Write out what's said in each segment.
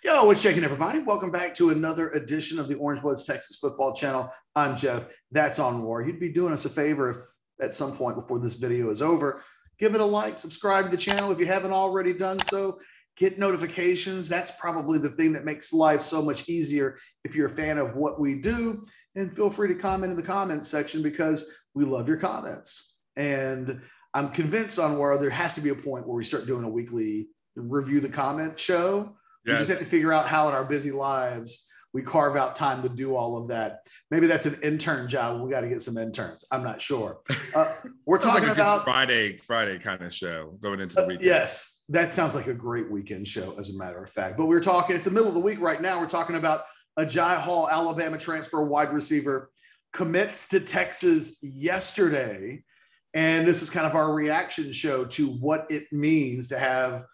Yo, what's shaking, everybody? Welcome back to another edition of the Orange Bloods Texas Football Channel. I'm Geoff. That's Anwar. You'd be doing us a favor if at some point before this video is over, give it a like, subscribe to the channel if you haven't already done so. Get notifications. That's probably the thing that makes life so much easier if you're a fan of what we do. And feel free to comment in the comments section because we love your comments. And I'm convinced, Anwar, there has to be a point where we start doing a weekly review the comment show. We just have to figure out how in our busy lives we carve out time to do all of that. Maybe that's an intern job. We got to get some interns. I'm not sure. We're talking like about Friday kind of show going into the weekend. Yes, that sounds like a great weekend show, as a matter of fact. But we're talking, it's the middle of the week right now. We're talking about Agiye Hall, Alabama transfer wide receiver, commits to Texas yesterday. And this is kind of our reaction show to what it means to have.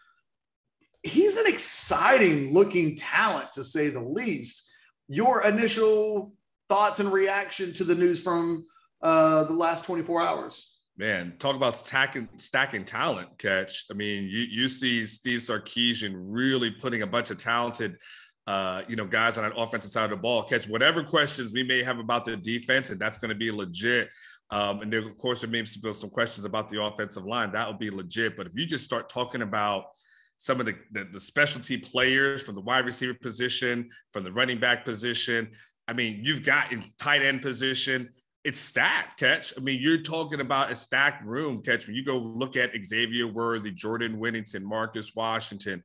He's an exciting looking talent, to say the least. Your initial thoughts and reaction to the news from the last 24 hours? Man, talk about stacking talent, Ketch. I mean, you see Steve Sarkisian really putting a bunch of talented guys on that offensive side of the ball. Ketch, whatever questions we may have about the defense, and that's going to be legit. And there, of course, there may be some questions about the offensive line. That will be legit. But if you just start talking about some of the specialty players from the wide receiver position, from the running back position. I mean, you've got in tight end position, it's stacked, Ketch. I mean, you're talking about a stacked room, Ketch. When you go look at Xavier Worthy, Jordan Whittington, Marcus Washington,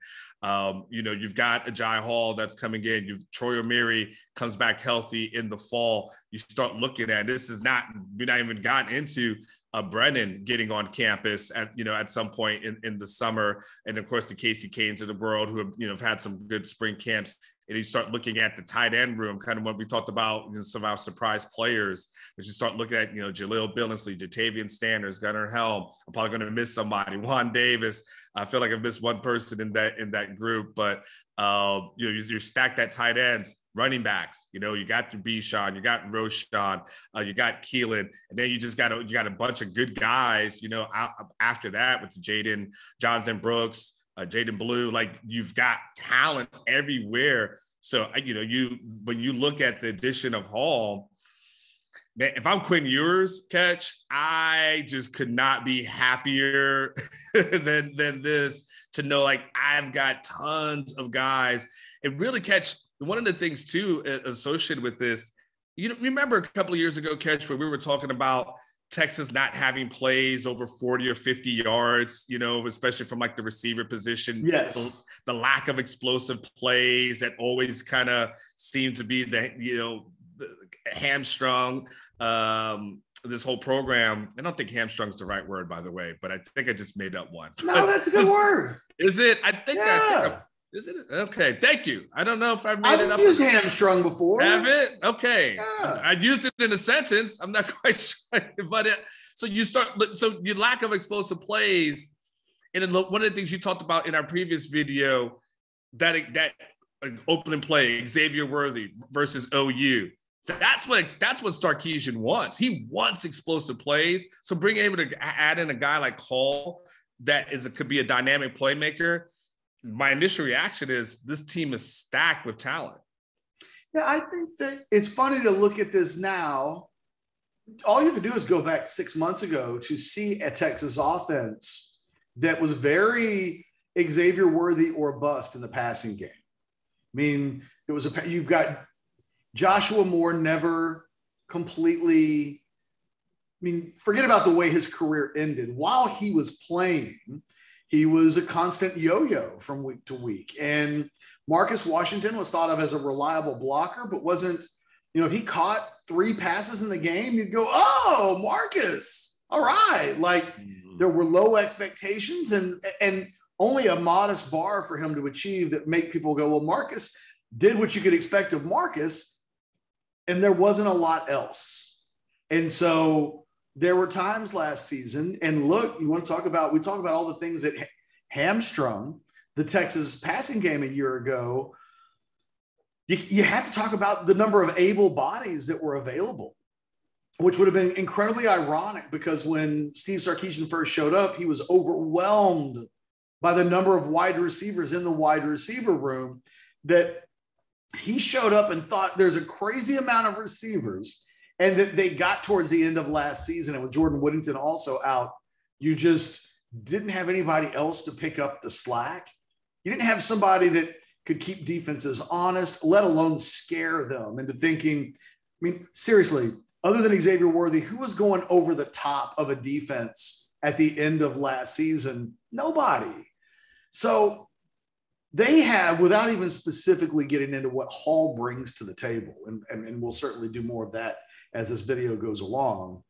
you've got Agiye Hall that's coming in. You've Troy O'Meary comes back healthy in the fall. You start looking at we're not even gotten into Brennan getting on campus at some point in the summer. And of course the Casey Canes of the world who have had some good spring camps. And you start looking at the tight end room, kind of what we talked about, some of our surprise players. But you start looking at, Jaleel Billingsley, Jatavian Sanders, Gunnar Helm. I'm probably going to miss somebody. Juan Davis. I feel like I missed one person in that group, but you stack that tight ends. Running backs, you got your Bichon, you got Roshan, you got Keelan, and then you got a bunch of good guys, after that with Jaden, Jonathan Brooks, Jaden Blue, like you've got talent everywhere. So, when you look at the addition of Hall, man, if I'm Quinn Ewers, Ketch, I just could not be happier than this to know, like, I've got tons of guys. It really, Ketch, one of the things too associated with this, remember a couple of years ago, Ketch, where we were talking about Texas not having plays over 40 or 50 yards, especially from like the receiver position. Yes. The lack of explosive plays that always kind of seemed to be the hamstrung this whole program. I don't think hamstrung's the right word, by the way, but I think I just made up one. No, that's a good word. Is it? Is it? Okay, thank you. I don't know if I made it up. I've used hamstrung before. Have it? Okay. Yeah. I used it in a sentence. I'm not quite sure. But so your lack of explosive plays, and then one of the things you talked about in our previous video, that opening play, Xavier Worthy versus OU. That's what Sarkisian wants. He wants explosive plays. So being able to add in a guy like Hall could be a dynamic playmaker. My initial reaction is this team is stacked with talent. Yeah, I think that it's funny to look at this now. All you have to do is go back 6 months ago to see a Texas offense that was very Xavier Worthy or bust in the passing game. I mean, you've got Joshua Moore never completely, forget about the way his career ended. While he was playing, he was a constant yo-yo from week to week. And Marcus Washington was thought of as a reliable blocker, but wasn't, if he caught 3 passes in the game, you'd go, oh, Marcus, all right. Like there were low expectations and only a modest bar for him to achieve that make people go, well, Marcus did what you could expect of Marcus, and there wasn't a lot else. And so there were times last season, and look, we talk about all the things that hamstrung the Texas passing game a year ago. You have to talk about the number of able bodies that were available, which would have been incredibly ironic because when Steve Sarkisian first showed up, he was overwhelmed by the number of wide receivers in the wide receiver room. that he showed up and thought there's a crazy amount of receivers, and that they got towards the end of last season, and with Jordan Whittington also out, you just didn't have anybody else to pick up the slack. You didn't have somebody that could keep defenses honest, let alone scare them into thinking, I mean, seriously, other than Xavier Worthy, who was going over the top of a defense at the end of last season? Nobody. So they have, without even specifically getting into what Hall brings to the table, and we'll certainly do more of that as this video goes along,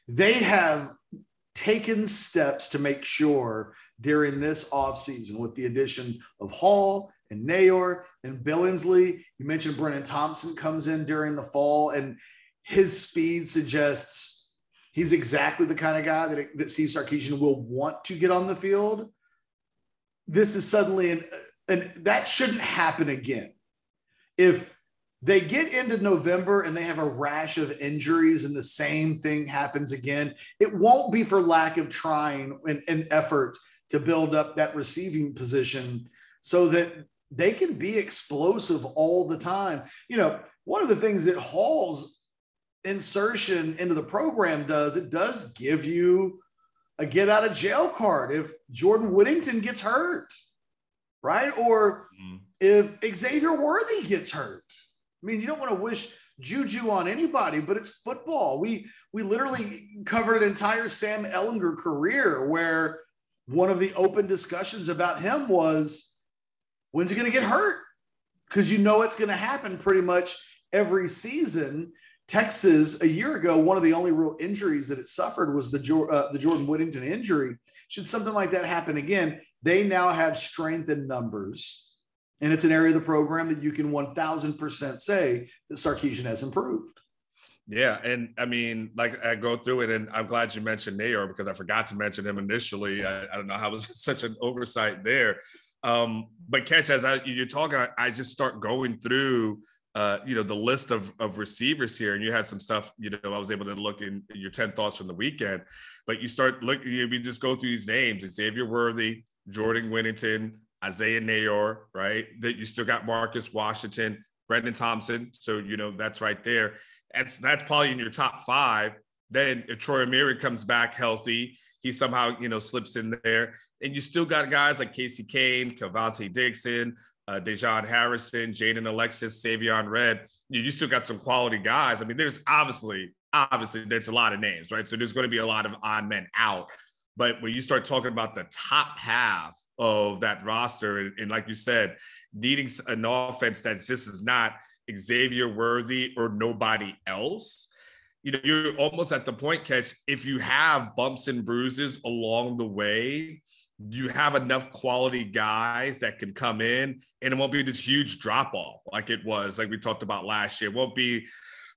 they have taken steps to make sure during this offseason, with the addition of Hall and Nayor and Billingsley, you mentioned Brennan Thompson comes in during the fall, and his speed suggests he's exactly the kind of guy that Steve Sarkisian will want to get on the field. This is suddenly, and that shouldn't happen again. If they get into November and they have a rash of injuries and the same thing happens again, it won't be for lack of trying and effort to build up that receiving position so that they can be explosive all the time. You know, one of the things that Hall's insertion into the program does, it does give you a get out of jail card if Jordan Whittington gets hurt, right? Or if Xavier Worthy gets hurt. I mean, you don't want to wish juju on anybody, but it's football. We literally covered an entire Sam Ehlinger career where one of the open discussions about him was, when's he going to get hurt? Because you know it's going to happen pretty much every season. Texas, a year ago, one of the only real injuries that it suffered was the Jordan Whittington injury. Should something like that happen again, they now have strength in numbers. And it's an area of the program that you can 1000% say that Sarkisian has improved. Yeah. And I mean, like, I go through it, and I'm glad you mentioned Nayor because I forgot to mention him initially. I don't know how it was such an oversight there. But Ketch, as you're talking, I just start going through the list of receivers here, and you had some stuff, I was able to look in your 10 thoughts from the weekend, but you start looking, we just go through these names: Xavier Worthy, Jordan Whittington, Isaiah Nayor, right? That you still got Marcus Washington, Brendan Thompson. So, that's right there. That's probably in your top 5. Then if Troy Amiri comes back healthy, he somehow, slips in there. And you still got guys like Casey Kane, Cavante Dixon, Dejon Harrison, Jaden Alexis, Savion Red. You still got some quality guys. I mean, there's obviously there's a lot of names, right? So there's going to be a lot of odd men out. But when you start talking about the top half of that roster, and like you said, needing an offense that just is not Xavier Worthy or nobody else, you're almost at the point, Ketch, if you have bumps and bruises along the way, you have enough quality guys that can come in, and it won't be this huge drop-off like it was, like we talked about last year. It won't be,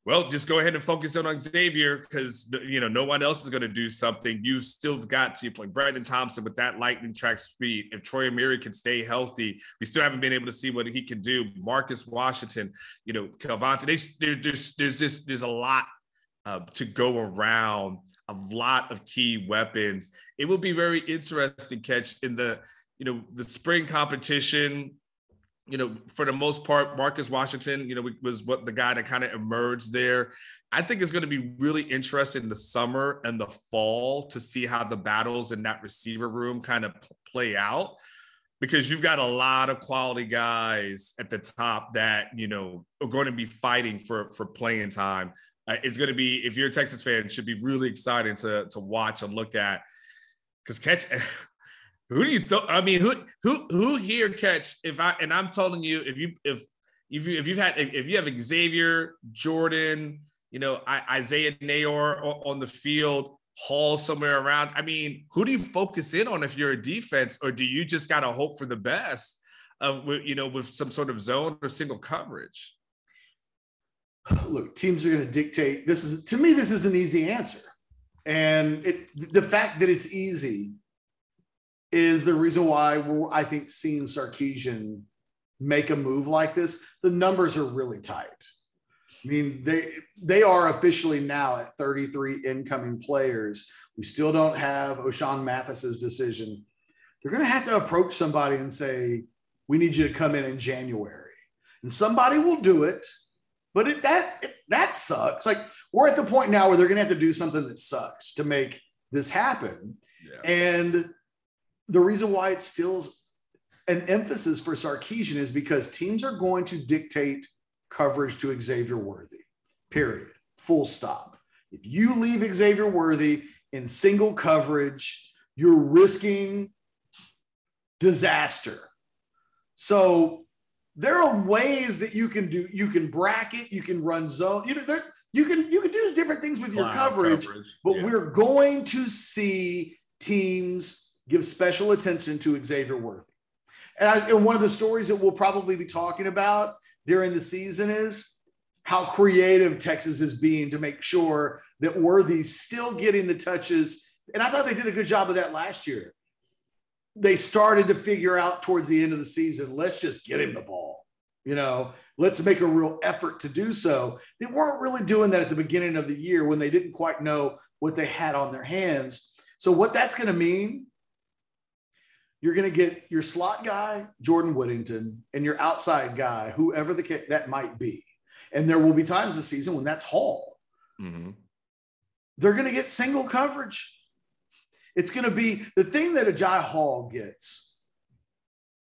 well, just go ahead and focus on Xavier because, no one else is going to do something. You still got to play Brendan Thompson with that lightning track speed. If Troy Amiri can stay healthy, we still haven't been able to see what he can do. Marcus Washington, Cavante, there's a lot to go around, a lot of key weapons. It will be very interesting, Ketch, in the spring competition. For the most part, Marcus Washington, was what the guy that kind of emerged there. I think it's going to be really interesting in the summer and the fall to see how the battles in that receiver room kind of play out, because you've got a lot of quality guys at the top that, are going to be fighting for playing time. It's going to be, if you're a Texas fan, it should be really exciting to watch and look at. Because Ketch, who do you I mean, who here, Ketch? I'm telling you, if you have Xavier, Jordan, Isaiah Nayor on the field, Hall somewhere around. I mean, who do you focus in on if you're a defense, or do you just got to hope for the best with some sort of zone or single coverage? Look, teams are going to dictate. To me, this is an easy answer. And the fact that it's easy is the reason why I think seeing Sarkisian make a move like this, the numbers are really tight. I mean, they are officially now at 33 incoming players. We still don't have O'Shawn Mathis's decision. They're going to have to approach somebody and say, we need you to come in January. and somebody will do it. But that sucks. Like, we're at the point now where they're going to have to do something that sucks to make this happen. Yeah. And the reason why it's still an emphasis for Sarkisian is because teams are going to dictate coverage to Xavier Worthy, period, full stop. If you leave Xavier Worthy in single coverage, you're risking disaster. So there are ways that you can do. You can bracket, you can run zone. You can do different things with your coverage. But we're going to see teams give special attention to Xavier Worthy. And one of the stories that we'll probably be talking about during the season is how creative Texas is being to make sure that Worthy's still getting the touches. And I thought they did a good job of that last year. They started to figure out towards the end of the season, let's just get him the ball. Let's make a real effort to do so. They weren't really doing that at the beginning of the year when they didn't quite know what they had on their hands. So what that's going to mean, you're going to get your slot guy, Jordan Whittington, and your outside guy, whoever that might be. And there will be times this season when that's Hall. Mm-hmm. They're going to get single coverage. It's going to be the thing that Agiye Hall gets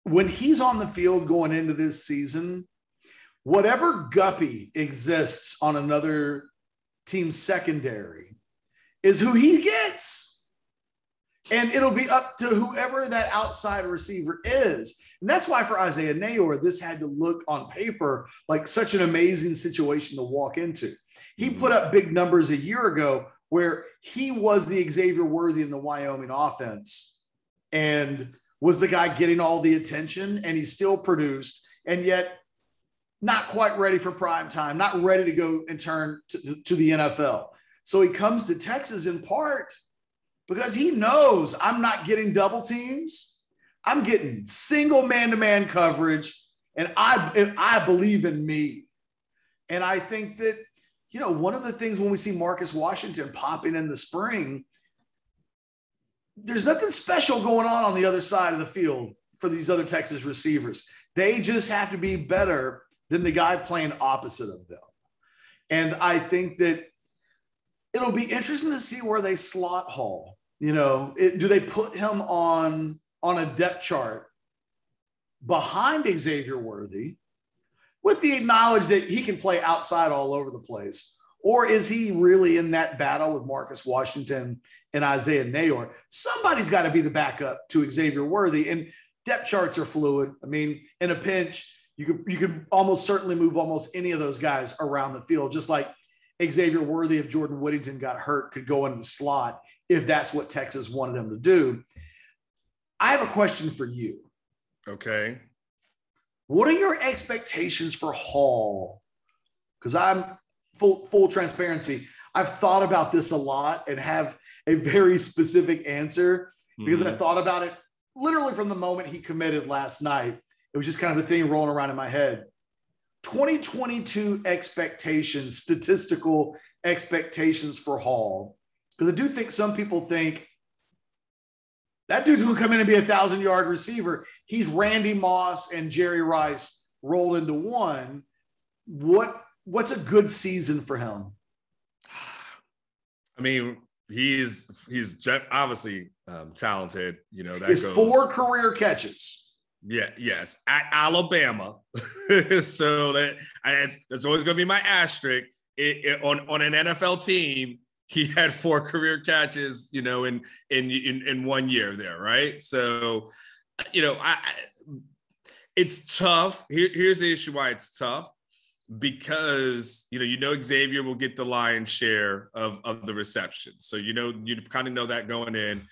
when he's on the field going into this season. Whatever guppy exists on another team's secondary is who he gets. And it'll be up to whoever that outside receiver is. And that's why for Isaiah Nayor, this had to look on paper like such an amazing situation to walk into. He put up big numbers a year ago where he was the Xavier Worthy in the Wyoming offense and was the guy getting all the attention, and he still produced, and yet not quite ready for prime time, not ready to go and turn to the NFL. So he comes to Texas in part because he knows I'm not getting double teams. I'm getting single man-to-man coverage, and I believe in me. And I think that, one of the things when we see Marcus Washington popping in the spring, there's nothing special going on the other side of the field for these other Texas receivers. They just have to be better than the guy playing opposite of them. And I think that it'll be interesting to see where they slot Hall. Do they put him on a depth chart behind Xavier Worthy with the knowledge that he can play outside all over the place? Or is he really in that battle with Marcus Washington and Isaiah Nayor? Somebody's got to be the backup to Xavier Worthy, and depth charts are fluid. I mean, in a pinch, you could almost certainly move almost any of those guys around the field, just like Xavier Worthy, if Jordan Whittington got hurt, could go into the slot if that's what Texas wanted him to do. I have a question for you. Okay. What are your expectations for Hall? Because I'm full transparency. I've thought about this a lot and have a very specific answer because I thought about it literally from the moment he committed last night. It was just kind of a thing rolling around in my head. 2022 expectations, statistical expectations for Hall. Because I do think some people think that dude's going to come in and be a 1,000-yard receiver. He's Randy Moss and Jerry Rice rolled into one. What's a good season for him? I mean, he's obviously talented. That His goes 4 career catches. Yeah. Yes. At Alabama. So that's always going to be my asterisk. On an NFL team, he had 4 career catches, in 1 year there, right? So, it's tough. Here's the issue why it's tough. Because, Xavier will get the lion's share of the reception. So, you kind of know that going in.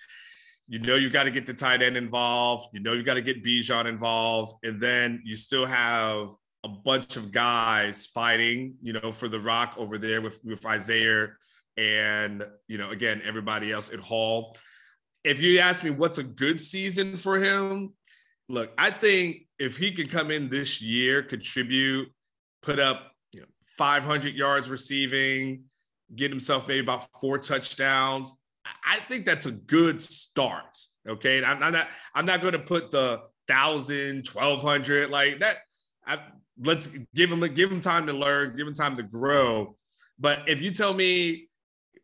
You got to get the tight end involved. You got to get Bijan involved. And then you still have a bunch of guys fighting, for the rock over there with Isaiah and, again, everybody else at Hall. If you ask me what's a good season for him, look, I think if he could come in this year, contribute, put up 500 yards receiving, get himself maybe about 4 touchdowns, I think that's a good start. Okay. And I'm not going to put the 1,000, 1,200 like that. let's give him time to learn, give him time to grow. But if you tell me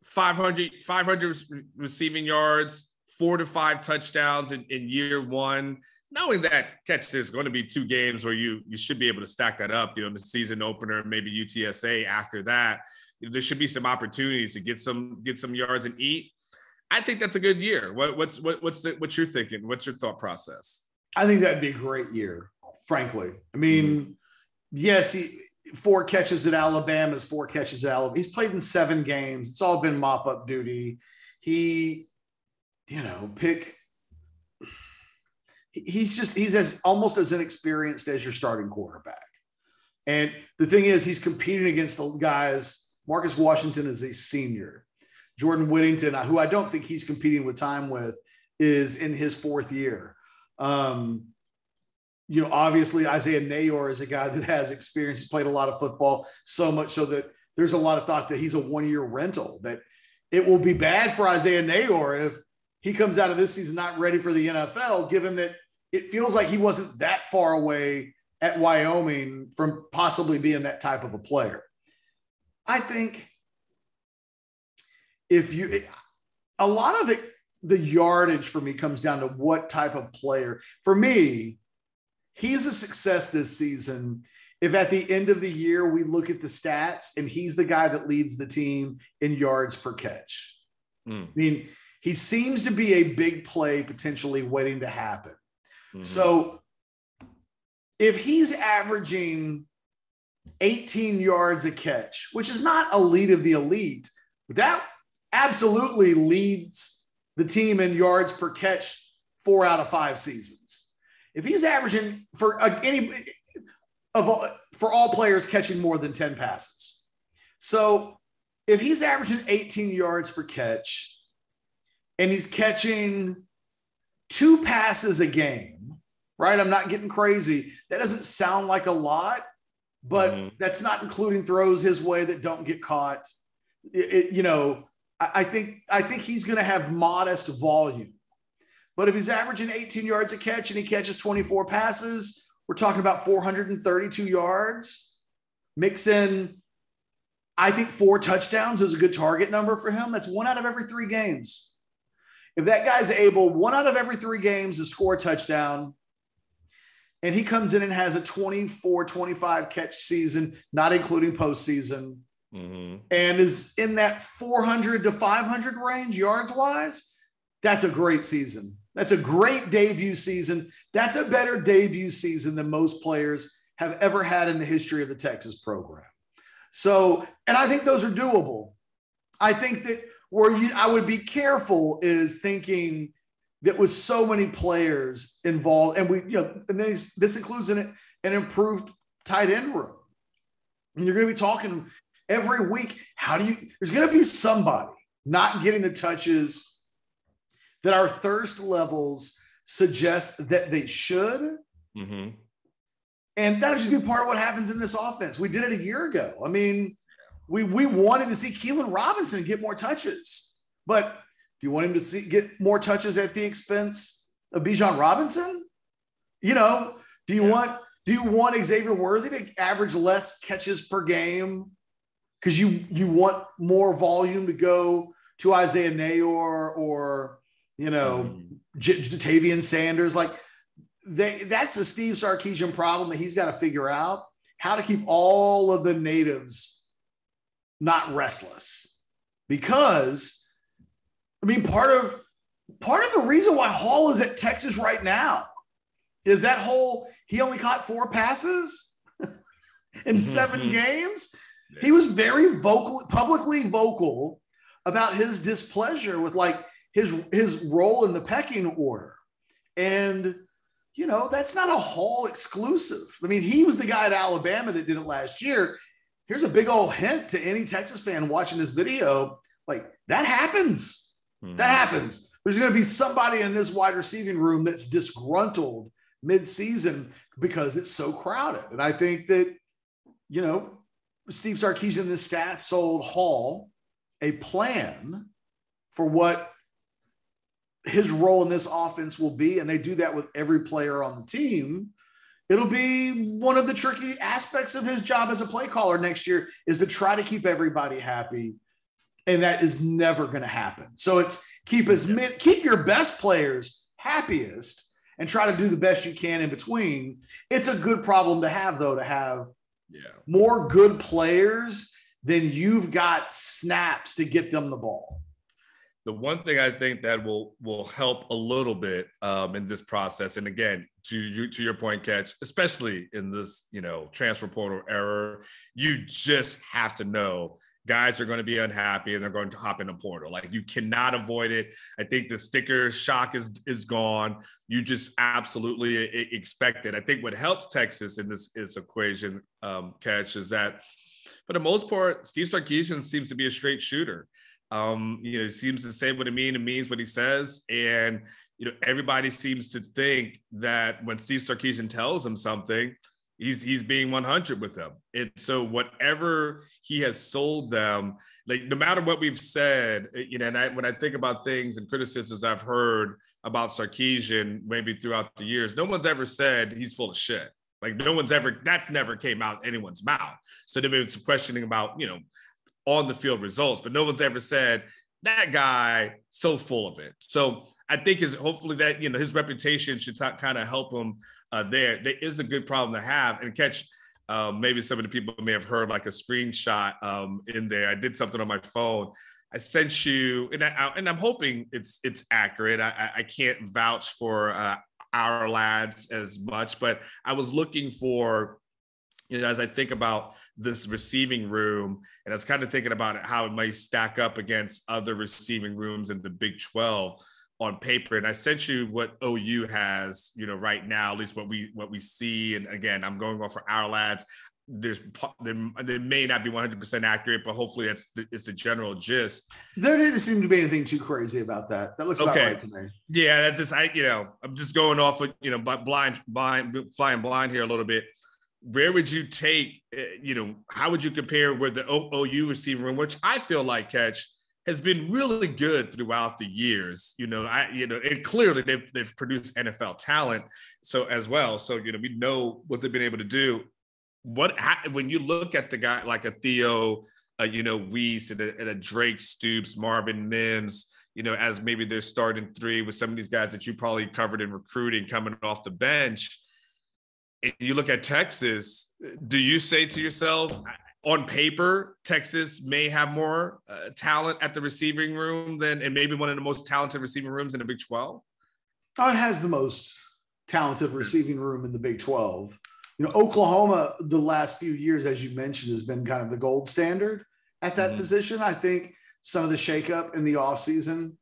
500 receiving yards, 4 to 5 touchdowns in year one, knowing that there's going to be 2 games where you should be able to stack that up, the season opener, maybe UTSA after that, there should be some opportunities to get some yards and eat. I think that's a good year. What's your thinking? What's your thought process? I think that'd be a great year, frankly. I mean, yes, 4 catches at Alabama is 4 catches at Alabama. He's played in 7 games. It's all been mop-up duty. He's almost as inexperienced as your starting quarterback. And the thing is, he's competing against the guys. Marcus Washington is a senior. Jordan Whittington, who I don't think he's competing with time with, is in his 4th year. Obviously Isaiah Nayor is a guy that has experience, played a lot of football, so much so that there's a lot of thought that he's a 1-year rental, that it will be bad for Isaiah Nayor if he comes out of this season not ready for the NFL, given that it feels like he wasn't that far away at Wyoming from possibly being that type of a player. I think a lot of it, the yardage for me comes down to what type of player. For me, he's a success this season if at the end of the year we look at the stats and he's the guy that leads the team in yards per catch. I mean, he seems to be a big play potentially waiting to happen. So if he's averaging 18 yards a catch, which is not elite of the elite, that absolutely leads the team in yards per catch 4 out of 5 seasons. If he's averaging for all players catching more than 10 passes. So if he's averaging 18 yards per catch and he's catching 2 passes a game, right? I'm not getting crazy. That doesn't sound like a lot, but that's not including throws his way that don't get caught. I think he's going to have modest volume. But if he's averaging 18 yards a catch and he catches 24 passes, we're talking about 432 yards. Mix in, I think 4 touchdowns is a good target number for him. That's 1 out of every 3 games. If that guy's able 1 out of every 3 games to score a touchdown, and he comes in and has a 24, 25 catch season, not including postseason, and is in that 400 to 500 range yards wise, that's a great season. That's a great debut season. That's a better debut season than most players have ever had in the history of the Texas program. So, and I think those are doable. I think that I would be careful is thinking that with so many players involved, and this includes an improved tight end room. And you're going to be talking every week. There's going to be somebody not getting the touches that our thirst levels suggest that they should. And that'll just be part of what happens in this offense. We did it a year ago. I mean, we wanted to see Keelan Robinson get more touches, but do you want him to get more touches at the expense of Bijan Robinson? Do you want Xavier Worthy to average less catches per game because you want more volume to go to Isaiah Nayor or Jatavian Sanders? Like that's a Steve Sarkisian problem that he's got to figure out, how to keep all of the natives not restless. Because I mean, part of the reason why Hall is at Texas right now is that he only caught 4 passes in 7 games. He was very publicly vocal about his displeasure with his role in the pecking order. And, that's not a Hall exclusive. I mean, he was the guy at Alabama that did it last year. Here's a big old hint to any Texas fan watching this video. That happens. That happens. There's going to be somebody in this wide receiving room that's disgruntled mid-season because it's so crowded. And I think that, Steve Sarkisian and the staff sold Hall a plan for what his role in this offense will be. And they do that with every player on the team, it'll be one of the tricky aspects of his job as a play caller next year is to try to keep everybody happy. And that is never going to happen. So it's keep your best players happiest and try to do the best you can in between. It's a good problem to have, though, to have more good players than you've got snaps to get them the ball. The one thing I think that will help a little bit in this process, and again, to your point, Ketch, especially in this, transfer portal era, you just have to know guys are going to be unhappy and they're going to hop in the portal. Like, you cannot avoid it. I think the sticker shock is gone. You just absolutely expect it. I think what helps Texas in this equation, Ketch, is that for the most part, Steve Sarkisian seems to be a straight shooter. He seems to say what it means and means what he says. And, everybody seems to think that when Steve Sarkisian tells him something, he's being 100 with them. And so whatever he has sold them, like, no matter what we've said, and when I think about things and criticisms I've heard about Sarkisian maybe throughout the years, no one's ever said he's full of shit. Like, that's never came out anyone's mouth. So there may be some questioning about, on the field results, but no one's ever said that guy so full of it. So I think hopefully that, his reputation should kind of help him there. There is a good problem to have. And Ketch, maybe some of the people may have heard like a screenshot in there. I did something on my phone. I sent you, and I'm hoping it's accurate. I can't vouch for our lads as much, but I was looking for, as I think about this receiving room, and I was kind of thinking about it, how it might stack up against other receiving rooms in the Big 12 on paper. And I sent you what OU has, right now, at least what we see. And again, I'm going off for our lads. There may not be 100% accurate, but hopefully it's the general gist. There didn't seem to be anything too crazy about that. That looks about right to me. Yeah, that's just I'm just going off of flying blind here a little bit. Where would you take, how would you compare where the OU receiving room, which I feel like, Ketch, has been really good throughout the years, and clearly they've produced NFL talent so as well. So, we know what they've been able to do. When you look at the guy like a Theo, Weiss and a Drake Stoops, Marvin Mims, as maybe they're starting three with some of these guys that you probably covered in recruiting coming off the bench, and you look at Texas, do you say to yourself, on paper, Texas may have more talent at the receiving room and maybe one of the most talented receiving rooms in the Big 12? Oh, it has the most talented receiving room in the Big 12. Oklahoma, the last few years, as you mentioned, has been kind of the gold standard at that position. I think some of the shakeup in the offseason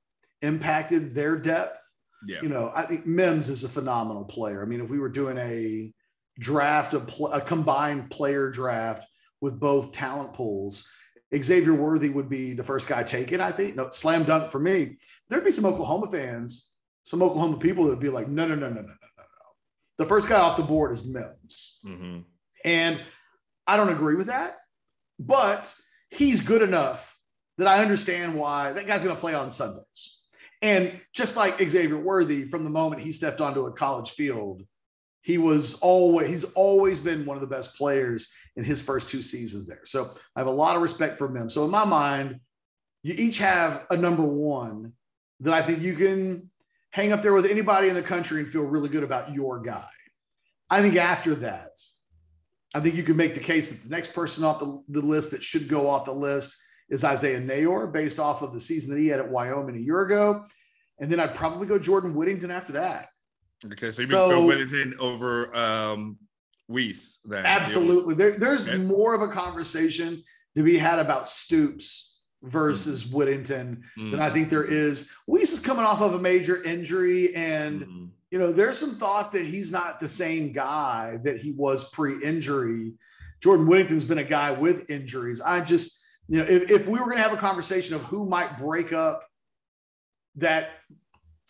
impacted their depth. Yeah. I think Mims is a phenomenal player. I mean, if we were doing a draft, a combined player draft with both talent pools, Xavier Worthy would be the first guy taken, I think. No, slam dunk for me. There'd be some Oklahoma fans, some Oklahoma people that would be like, no. The first guy off the board is Mims. Mm-hmm. And I don't agree with that, but he's good enough that I understand why that guy's going to play on Sundays. And just like Xavier Worthy, from the moment he stepped onto a college field, he's always been one of the best players in his first two seasons there. So I have a lot of respect for Mims. So in my mind, you each have a number one that I think you can hang up there with anybody in the country and feel really good about your guy. I think after that, I think you can make the case that the next person off the list that should go off the list is Isaiah Nayor, based off of the season that he had at Wyoming a year ago. And then I'd probably go Jordan Whittington after that. Okay, so you go Whittington over Weiss. Then. Absolutely. There's more of a conversation to be had about Stoops versus Whittington than I think there is. Weiss is coming off of a major injury, and there's some thought that he's not the same guy that he was pre-injury. Jordan Whittington's been a guy with injuries. I just, if we were going to have a conversation of who might break up that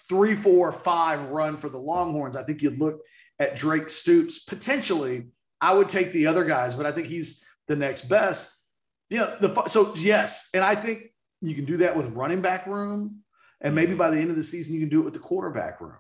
3, 4, 5 run for the Longhorns, I think you'd look at Drake Stoops. Potentially, I would take the other guys, but I think he's the next best. So yes, and I think you can do that with running back room, and maybe by the end of the season, you can do it with the quarterback room.